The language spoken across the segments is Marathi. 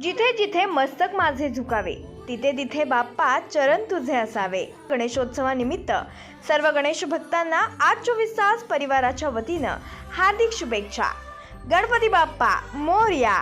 जिथे जिथे मस्तक माझे झुकावे, तिथे तिथे बाप्पा चरण तुझे असावे। गणेशोत्सवानिमित्त सर्व गणेश भक्तांना आज 24 तास परिवाराच्या वतीनं हार्दिक शुभेच्छा। गणपती बाप्पा मोरया।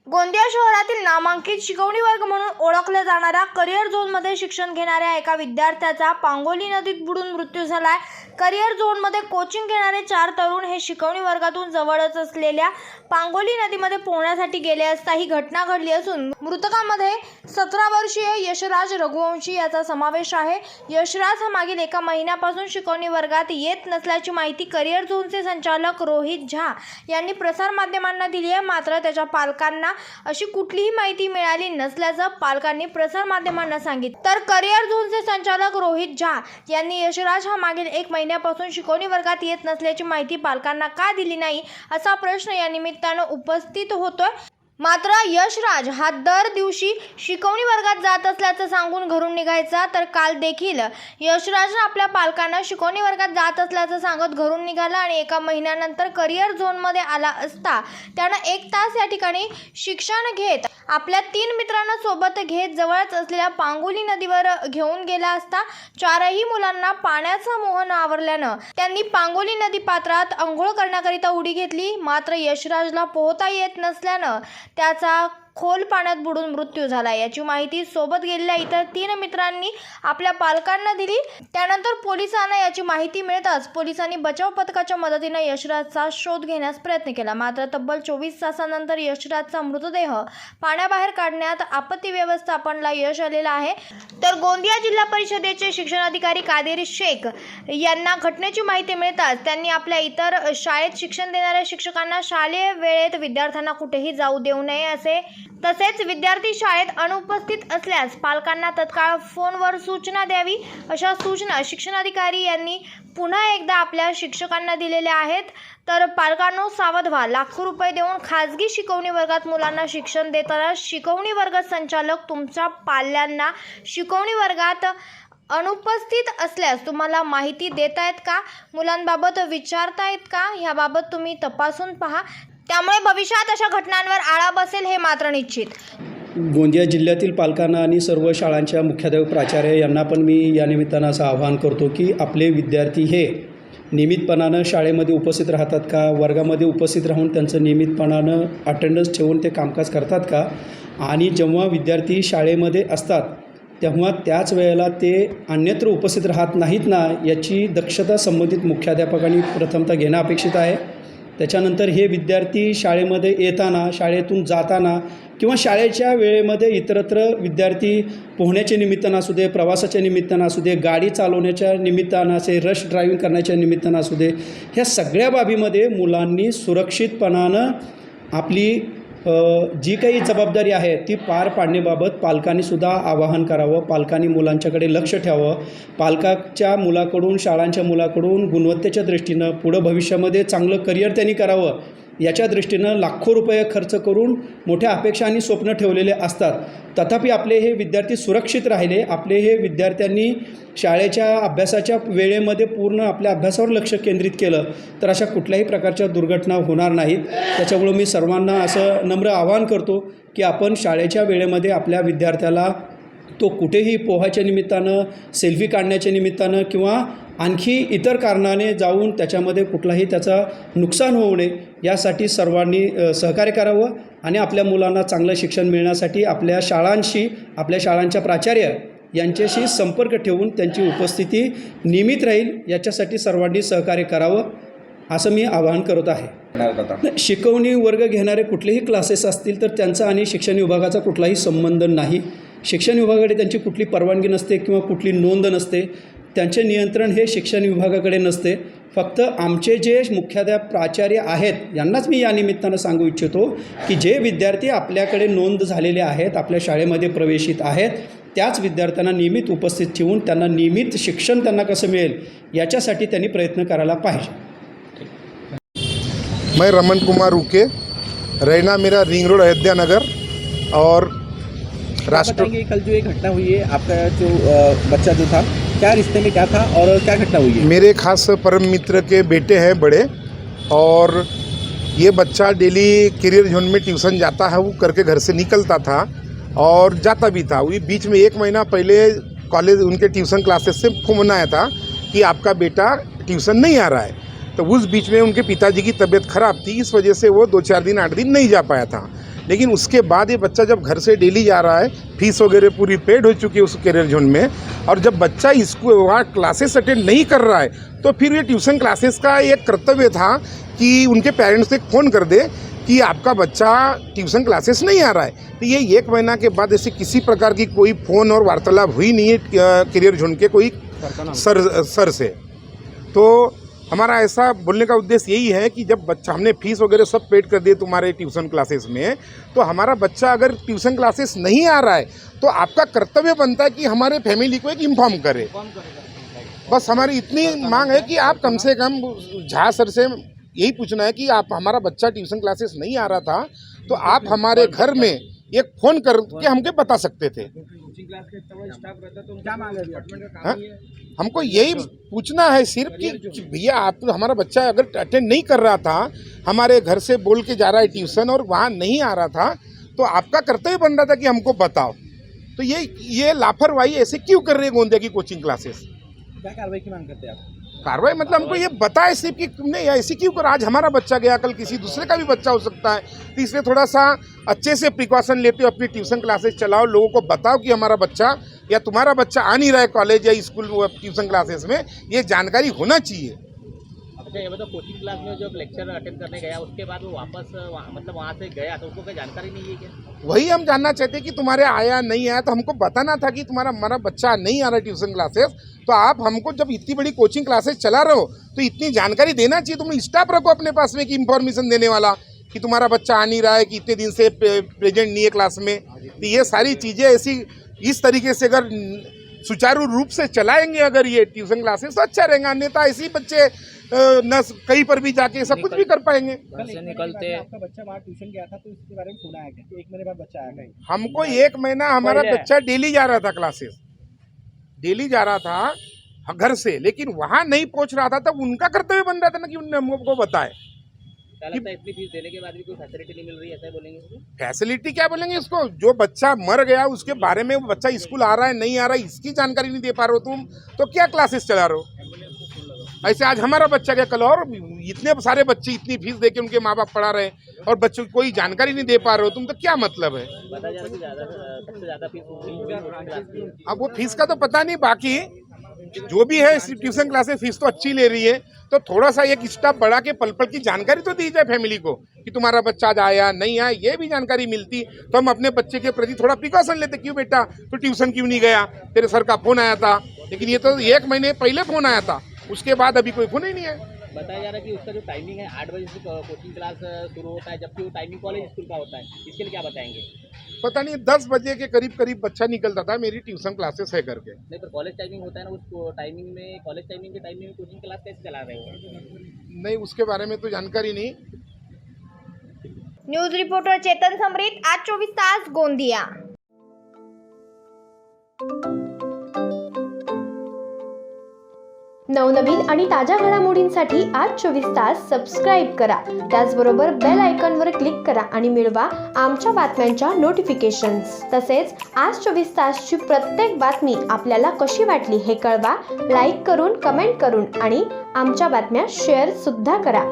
गोंदिया शहरातील नामांकित शिकवणी वर्ग म्हणून ओळखल्या जाणाऱ्या करिअर झोनमध्ये शिक्षण घेणाऱ्या एका विद्यार्थ्याचा पांगोली नदीत बुडून मृत्यू झालाय। करिअर झोनमध्ये कोचिंग घेणारे 4 तरुण हे शिकवणी वर्गातून जवळच असलेल्या पांगोली नदीमध्ये पोहण्यासाठी गेले असता ही घटना घडली असून मृतकांमध्ये 17 वर्षीय यशराज रघुवंशी याचा समावेश आहे। यशराज हा मागील एका महिन्यापासून शिकवणी वर्गात येत नसल्याची माहिती करिअर झोनचे संचालक रोहित झा यांनी प्रसारमाध्यमांना दिली आहे। मात्र त्याच्या पालकांना अशी कुठलीही माहिती मिळाली नसल्याचं पालकांनी प्रसारमाध्यमांना सांगितलं। तर करिअर झोनचे संचालक रोहित झा यांनी यशराज हा मागील 1 महिन्यापासून शिकवणी वर्गात येत नसल्याची माहिती पालकांना का दिली नाही असा प्रश्न या निमित्तानं उपस्थित होतोय। मात्र यशराज हा दर दिवशी शिकवणी वर्गात जात असल्याचं सांगून घरून निघायचा, तर काल देखील यशराज आपल्या पालकांना शिकवणी वर्गात जात असल्याचं सांगत घरून निघाला आणि 1 महिन्यानंतर करिअर झोनमध्ये आला असता त्यानं 1 तास या ठिकाणी शिक्षण घेत आपल्या 3 मित्रांना सोबत घेत जवळच असलेल्या पांगोली नदीवर घेऊन गेला असता 4ही मुलांना पाण्याचा मोह न आवरल्यानं त्यांनी पांगोली नदी पात्रात अंघोळ करण्याकरिता उडी घेतली। मात्र यशराजला पोहता येत नसल्यानं त्याचा खोल पाण्यात बुडून मृत्यू झाला। याची माहिती सोबत गेलेल्या इतर 3 मित्रांनी आपल्या पालकांना दिली। त्यानंतर पोलिसांना याची माहिती मिळताच पोलिसांनी बचाव पथकाच्या मदतीने यशराजचा शोध घेण्यास प्रयत्न केला। मात्र तब्बल 24 तासानंतर यशराजचा मृतदेह पाण्याबाहेर काढण्यात आपत्ती व्यवस्थापनला यश आलेलं आहे। तर गोंदिया जिल्हा परिषदेचे शिक्षणाधिकारी कादेर शेख यांना घटनेची माहिती मिळताच त्यांनी आपल्या इतर शाळेत शिक्षण देणाऱ्या शिक्षकांना शालेय वेळेत विद्यार्थ्यांना कुठेही जाऊ देऊ नये असे, तसेच विद्यार्थी शाळेत अनुपस्थित असल्यास पालकांना तत्काळ फोनवर सूचना द्यावी अशा सूचना शिक्षणाधिकारी यांनी पुन्हा एकदा आपल्या शिक्षकांना दिलेल्या आहेत। तर पालकांनो सावध व्हा। लाखो रुपये देऊन खाजगी शिकवणी वर्गात मुलांना शिक्षण देताना शिकवणी वर्ग संचालक तुमच्या पाल्यांना शिकवणी वर्गात अनुपस्थित असल्यास तुम्हाला माहिती देतायत का, मुलांबाबत विचारतायत का, याबाबत तुम्ही तपासून पहा। त्यामुळे भविष्यात अशा घटनांवर आळा बसेल हे मात्र निश्चित। गोंदिया जिल्ह्यातील पालकांना आणि सर्व शाळांच्या मुख्याध्यापक प्राचार्य यांना पण मी या निमित्तानं असं आवाहन करतो की आपले विद्यार्थी हे नियमितपणानं शाळेमध्ये उपस्थित राहतात का, वर्गामध्ये उपस्थित राहून त्यांचं नियमितपणानं अटेंडन्स ठेवून ते कामकाज करतात का, आणि जेव्हा विद्यार्थी शाळेमध्ये असतात तेव्हा त्याच वेळेला ते अन्यत्र उपस्थित राहत नाहीत ना, याची दक्षता संबंधित मुख्याध्यापकांनी प्रथमतः घेणं अपेक्षित आहे। त्याच्यानंतर हे विद्यार्थी शाळेमध्ये येताना, शाळेतून जाताना किंवा शाळेच्या वेळेमध्ये इतरत्र विद्यार्थी पोहण्याच्या निमित्तानं असू दे, प्रवासाच्या निमित्तानं असू दे, गाडी चालवण्याच्या निमित्तानं असे, रश ड्रायव्हिंग करण्याच्या निमित्तानं असू दे, ह्या सगळ्या बाबीमध्ये मुलांनी सुरक्षितपणानं आपली जी काही जबाबदारी आहे ती पार पाडण्याबाबत पालकांनीसुद्धा आवाहन करावं। पालकांनी मुलांच्याकडे लक्ष ठेवावं। पालकाच्या मुलाकडून, शाळांच्या मुलाकडून गुणवत्तेच्या दृष्टीनं पुढं भविष्यामध्ये चांगलं करिअर त्यांनी करावं याच्या दृष्टीनं लाखो रुपये खर्च करून मोठ्या अपेक्षा आणि स्वप्न ठेवलेले असतात। तथापि आपले हे विद्यार्थी सुरक्षित राहिले, आपले हे विद्यार्थ्यांनी शाळेच्या अभ्यासाच्या वेळेमध्ये पूर्ण आपल्या अभ्यासावर लक्ष केंद्रित केलं तर अशा कुठल्याही प्रकारच्या दुर्घटना होणार नाहीत। त्याच्यामुळं मी सर्वांना असं नम्र आवाहन करतो की आपण शाळेच्या वेळेमध्ये आपल्या विद्यार्थ्याला तो कुठेही पोहायच्या निमित्तानं, सेल्फी काढण्याच्या निमित्तानं किंवा आणखी इतर कारणाने जाऊन त्याच्यामध्ये कुठलाही त्याचा नुकसान होऊ नये यासाठी सर्वांनी सहकार्य करावं आणि आपल्या मुलांना चांगलं शिक्षण मिळण्यासाठी आपल्या शाळांशी, आपल्या शाळांच्या प्राचार्य यांच्याशी संपर्क ठेवून त्यांची उपस्थिती नियमित राहील याच्यासाठी सर्वांनी सहकार्य करावं असं मी आवाहन करत आहे। शिकवणी वर्ग घेणारे कुठलेही क्लासेस असतील तर त्यांचा आणि शिक्षण विभागाचा कुठलाही संबंध नाही। शिक्षण विभागाकडे त्यांची कुठली परवानगी नसते किंवा कुठली नोंद नसते, त्यांचे नियंत्रण हे शिक्षण विभागाकडे नसते। फक्त आमचे जे मुख्याध्यापक प्राचार्य आहेत यांनाच मी या निमित्तानं सांगू इच्छितो की जे विद्यार्थी आपल्याकडे नोंद झालेले आहेत, आपल्या शाळेमध्ये प्रवेशित आहेत, त्याच विद्यार्थ्यांना नियमित उपस्थित ठेवून त्यांना नियमित शिक्षण त्यांना कसं मिळेल याच्यासाठी त्यांनी प्रयत्न करायला पाहिजे। मैं रमन कुमार उके, रहना मेरा रिंग रोड अयोध्या नगर। और कल जो ये घटना हुई है, आपका जो बच्चा जो था क्या रिश्ते में क्या था और क्या घटना हुई है? मेरे खास परम मित्र के बेटे हैं बड़े, और ये बच्चा डेली करियर जोन में ट्यूशन जाता है, वो करके घर से निकलता था और जाता भी था। वही बीच में 1 महीना पहले कॉलेज उनके ट्यूशन क्लासेस से फोन आया था कि आपका बेटा ट्यूशन नहीं आ रहा है। तो उस बीच में उनके पिताजी की तबीयत ख़राब थी, इस वजह से वो 2-4 दिन 8 दिन नहीं जा पाया था। लेकिन उसके बाद ये बच्चा जब घर से डेली जा रहा है, फीस वगैरह पूरी पेड हो चुकी है उस करियर जोन में, और जब बच्चा इसको वहाँ क्लासेस अटेंड नहीं कर रहा है, तो फिर ये ट्यूशन क्लासेस का एक कर्तव्य था कि उनके पेरेंट्स से फ़ोन कर दे कि आपका बच्चा ट्यूशन क्लासेस नहीं आ रहा है। तो ये 1 महीना के बाद ऐसे किसी प्रकार की कोई फ़ोन और वार्तालाप हुई नहीं है करियर जोन के कोई सर से। तो हमारा ऐसा बोलने का उद्देश्य यही है कि जब बच्चा हमने फीस वगैरह सब पेड कर दिए तुम्हारे ट्यूशन क्लासेस में, तो हमारा बच्चा अगर ट्यूशन क्लासेस नहीं आ रहा है तो आपका कर्तव्य बनता है कि हमारे फैमिली को एक इन्फॉर्म करे। बस हमारी इतनी मांग है कि आप कम से कम झा सर से यही पूछना है कि आप हमारा बच्चा ट्यूशन क्लासेस नहीं आ रहा था तो आप हमारे घर में एक फ़ोन करके हमको बता सकते थे। हाँ? हमको यही पूछना है सिर्फ कि भैया आप हमारा बच्चा अगर अटेंड नहीं कर रहा था, हमारे घर से बोल के जा रहा है ट्यूशन और वहाँ नहीं आ रहा था, तो आपका कर्तव्य बन रहा था कि हमको बताओ। तो ये लापरवाही ऐसे क्यों कर रही है गोंदिया की कोचिंग क्लासेस? क्या कार्रवाई की मांग करते हैं आप? कार्रवाई मतलब हमको ये बताए सिर्फ कि तुमने ऐसी क्यों कर, आज हमारा बच्चा गया, कल किसी दूसरे का भी बच्चा हो सकता है। तो इसलिए थोड़ा सा अच्छे से प्रिकॉशन लेते हो, अपनी ट्यूशन क्लासेस चलाओ, लोगों को बताओ कि हमारा बच्चा या तुम्हारा बच्चा आ नहीं रहा है कॉलेज या स्कूल ट्यूशन क्लासेस में, ये जानकारी होना चाहिए। अच्छा, ये मतलब कोचिंग क्लास में जब लेक्चर अटेंड करने गया उसके बाद वो वापस मतलब वहाँ से गया तो उसको कोई जानकारी नहीं है क्या? वही हम जानना चाहते हैं कि तुम्हारे आया नहीं आया, तो हमको बताना था कि हमारा बच्चा नहीं आ रहा है ट्यूशन क्लासेस, तो आप हमको जब इतनी बड़ी कोचिंग क्लासेस चला रहे हो तो इतनी जानकारी देना चाहिए। तुम स्टाफ रखो अपने पास में कि इन्फॉर्मेशन देने वाला कि तुम्हारा बच्चा आ नहीं रहा है, कि इतने दिन से प्रेजेंट नहीं है क्लास में। तो ये सारी चीज़ें ऐसी इस तरीके से अगर सुचारू रूप से चलाएंगे अगर ये ट्यूशन क्लासेस तो अच्छा रहेगा, अन्यथा ऐसे बच्चे न कहीं पर भी जाके सब कुछ भी कर पाएंगे। घर से निकलते आपका बच्चा वहाँ ट्यूशन गया था तो इसके बारे में सुना है क्या? 1 महीने बाद बच्चा आया कहीं? हमको 1 महीना हमारा बच्चा डेली जा रहा था क्लासेस, डेली जा रहा था घर से, लेकिन वहाँ नहीं पहुँच रहा था, तब उनका कर्तव्य बन रहा था ना कि उन्होंने हमको बताए। क्या लगता है इतनी फीस देने के बाद भी कोई फैसिलिटी नहीं मिल रही है, ऐसा बोलेंगे? फैसिलिटी क्या बोलेंगे इसको? जो बच्चा मर गया उसके बारे में, वो बच्चा स्कूल आ रहा है नहीं आ रहा है इसकी जानकारी नहीं दे पा रहे हो तुम, तो क्या क्लासेस चला रहे हो? ऐसे आज हमारा बच्चा गया, कल और इतने सारे बच्चे इतनी फीस दे के उनके माँ बाप पढ़ा रहे हैं और बच्चों को कोई जानकारी नहीं दे पा रहे हो तुम, तो क्या मतलब है? बताया जा रहा है कि सबसे ज़्यादा फीस। अब वो फीस का तो पता नहीं, बाकी जो भी है ट्यूशन क्लासेस फीस तो अच्छी ले रही है, तो थोड़ा सा एक स्टाफ बढ़ा के पल पल की जानकारी तो दी जाए फैमिली को कि तुम्हारा बच्चा आज आया नहीं आया, ये भी जानकारी मिलती तो हम अपने बच्चे के प्रति थोड़ा प्रिकॉशन लेते। क्यों बेटा तो ट्यूशन क्यों नहीं गया, तेरे सर का फ़ोन आया था, लेकिन ये तो 1 महीने पहले फ़ोन आया था, उसके बाद अभी कोई फ़ोन ही नहीं है। बताया जा रहा है कि उसका जो टाइमिंग है 8 बजे से कोचिंग क्लास शुरू होता है, जबकि वो टाइमिंग कॉलेज स्कूल का होता है, इसके लिए क्या बताएंगे? पता नहीं 10 बजे के करीब बच्चा निकलता था मेरी ट्यूशन क्लासेस है करके। नहीं, पर कॉलेज टाइमिंग होता है ना, उस टाइमिंग में कॉलेज टाइमिंग के टाइमिंग में कोचिंग क्लास कैसे चला रहे हो? नहीं, उसके बारे में तो जानकारी नहीं। न्यूज रिपोर्टर चेतन समरीत, आज 24 तास गोंदिया। नवनवीन आणि ताज्या घडामोडींसाठी आज 24 तास सबस्क्राईब करा. त्याचबरोबर बेल आयकॉनवर क्लिक करा आणि मिळवा आमच्या बातम्यांच्या नोटिफिकेशन्स. तसेच आज 24 तासची प्रत्येक बातमी आपल्याला कशी वाटली हे कळवा. लाईक करून, कमेंट करून आणि आमच्या बातम्या शेअर सुद्धा करा.